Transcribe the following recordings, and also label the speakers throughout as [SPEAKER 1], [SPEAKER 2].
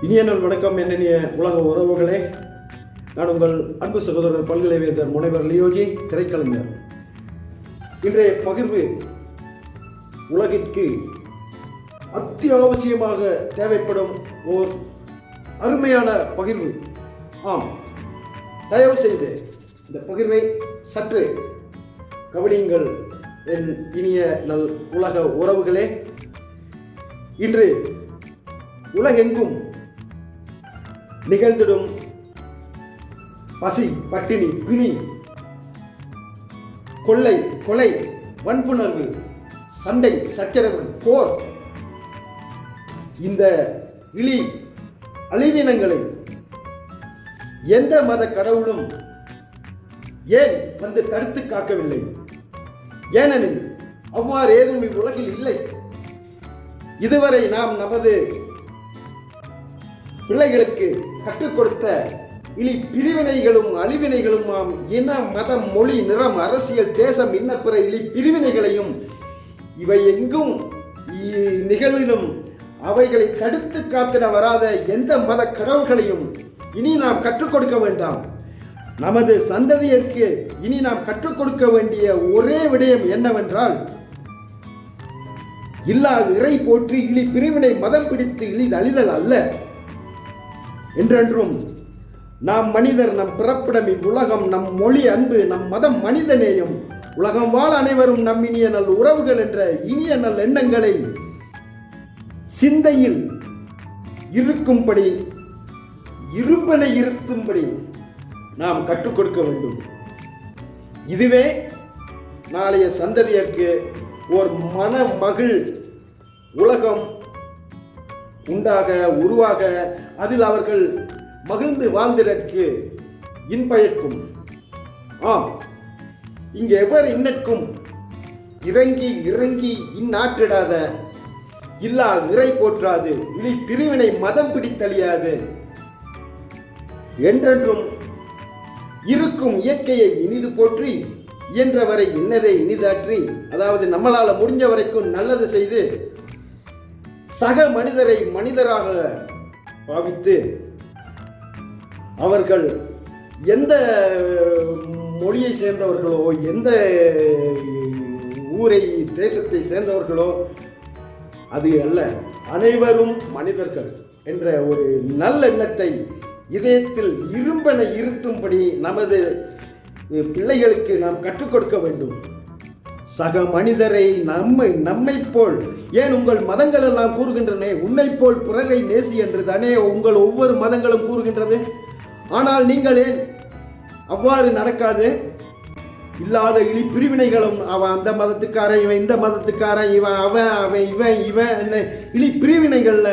[SPEAKER 1] இனிய நாள் வணக்கம். என்னென்னிய உலக உறவுகளே, நான் உங்கள் அன்பு சகோதரர் பல்கலைவேந்தர் முனைவர் லியோஜி, திரைக்கலைஞர். இன்றைய பகிர்வு உலகிற்கு அத்தியாவசியமாக தேவைப்படும் ஓர் அருமையான பகிர்வு. ஆம், தயவு செய்து இந்த பகிர்வை சற்று கவனியுங்கள் என் இனிய நல் உலக உறவுகளே. இன்று உலகெங்கும் நிகழ்ந்திடும் பசி, பட்டினி, பிணி, கொலை, வன்புணர்வு, சண்டை, சச்சரவு, போர், இந்த இழி அழிவினங்களை எந்த மத கடவுளும் ஏன் வந்து தடுத்து காக்கவில்லை? ஏனெனில் அவ்வாறு ஏதும் இவ்வுலகில் இல்லை. இதுவரை நாம் நமது பிள்ளைகளுக்கு கற்றுக் கொடுத்த இழி பிரிவினைகளும் அழிவினைகளும் இன, மதம், மொழி, நிறம், அரசியல், தேசம், இன்ன பிற இழி பிரிவினைகளையும் இவை எங்கும் நிகழ்விலும் அவைகளை தடுத்து காத்திட வராத எந்த மத கடவுள்களையும் இனி நாம் கற்றுக் கொடுக்க வேண்டாம். நமது சந்ததியருக்கு இனி நாம் கற்றுக் கொடுக்க வேண்டிய ஒரே விடயம் என்னவென்றால், இல்லா இறை போற்றி இழி பிரிவினை மதம் பிடித்து இழிது அழிதல் அல்ல. என்றென்றும் நாம் மனிதர், நம் பிறப்பிடம் இவ்வுலகம், நம் மொழி அன்பு, நம் மதம் மனிதநேயம், உலகம் வாழ அனைவரும் நம் இனிய நல் உறவுகள் என்ற இனிய நல் எண்ணங்களை சிந்தையில் இருக்கும்படி, இரும்பனை இருத்தும்படி நாம் கற்றுக் கொடுக்க வேண்டும். இதுவே நாளைய சந்ததியருக்கு ஓர் மன மகிழ் உலகம் உண்டாக, உருவாக, அதில் அவர்கள் மகிழ்ந்து வாழ்ந்ததற்கு இன்பயக்கும். ஆம், இங்கு எவர் இன்னற்கும் இறங்கி இந்நாற்றிடாத, இல்லா இறை போற்றாது, இழி பிரிவினை மதம் பிடித்தழியாது, என்றென்றும் இருக்கும் இயற்கையை இனிது போற்றி, இயன்றவரை இன்னதை இனிதாற்றி, அதாவது நம்மளால முடிஞ்ச வரைக்கும் நல்லது செய்து சக மனிதரை மனிதராக பாவித்து, அவர்கள் எந்த மொழியை சேர்ந்தவர்களோ, எந்த ஊரை தேசத்தை சேர்ந்தவர்களோ அது அல்ல, அனைவரும் மனிதர்கள் என்ற ஒரு நல்லெண்ணத்தை இதயத்தில் இரும்பென இருத்தும்படி நமது பிள்ளைகளுக்கு நாம் கற்றுக் கொடுக்க வேண்டும். சக மனிதரை நம்மை போல், ஏன் உங்கள் மதங்கள் எல்லாம் கூறுகின்றன உன்னை போல் பிறரை நேசி என்று தானே உங்கள் ஒவ்வொரு மதங்களும் கூறுகின்றது. ஆனால் நீங்கள் ஏன் அவ்வாறு நடக்காது? இல்லாத இழி பிரிவினைகளும், அவன் அந்த மதத்துக்காரன், இவன் இந்த மதத்துக்காரன், இவன் அவன் இவன் என்ன இழி பிரிவினைகள்ல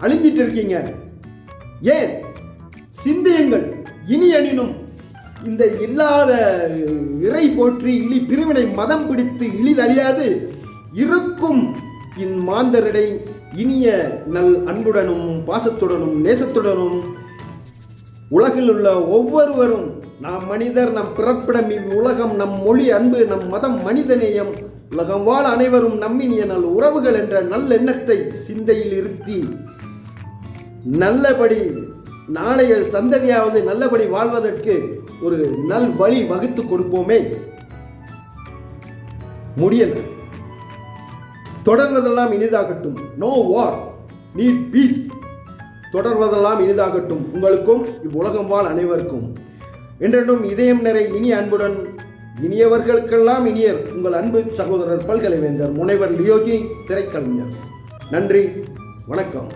[SPEAKER 1] அழிஞ்சிட்டு இருக்கீங்க. ஏன் சிந்தியுங்கள். இனி எனினும் இந்த இல்லாத இறை போற்றி இழி பிரிவினை மதம் பிடித்து இழிதழியாது இருக்கும் இம்மாந்தரிடை இனிய நல் அன்புடனும் பாசத்துடனும் நேசத்துடனும் உலகில் உள்ள ஒவ்வொருவரும் நாம் மனிதர், நம் பிறப்பிடம் இவ்வுலகம், நம் மொழி அன்பு, நம் மதம் மனிதநேயம், உலகம் வாழ அனைவரும் நம்மினிய நல் உறவுகள் என்ற நல்லெண்ணத்தை சிந்தையில் இருத்தி நல்லபடி நாளைய சந்ததியாவது நல்லபடி வாழ்வதற்கு ஒரு நல் வழி வகுத்து கொடுப்போமே. முடியல. தொடர்வதெல்லாம் இனிதாகட்டும். No war, need peace. தொடர்வதெல்லாம் இனிதாகட்டும் உங்களுக்கும் இவ்வுலகம் வாழ் அனைவருக்கும். என்றென்றும் இதயம் நிறை இனிய அன்புடன், இனியவர்களுக்கெல்லாம் இனியர், உங்கள் அன்பு சகோதரர் பல்கலைவேந்தர் முனைவர் லியோஜி, திரைக்கலைஞர். நன்றி, வணக்கம்.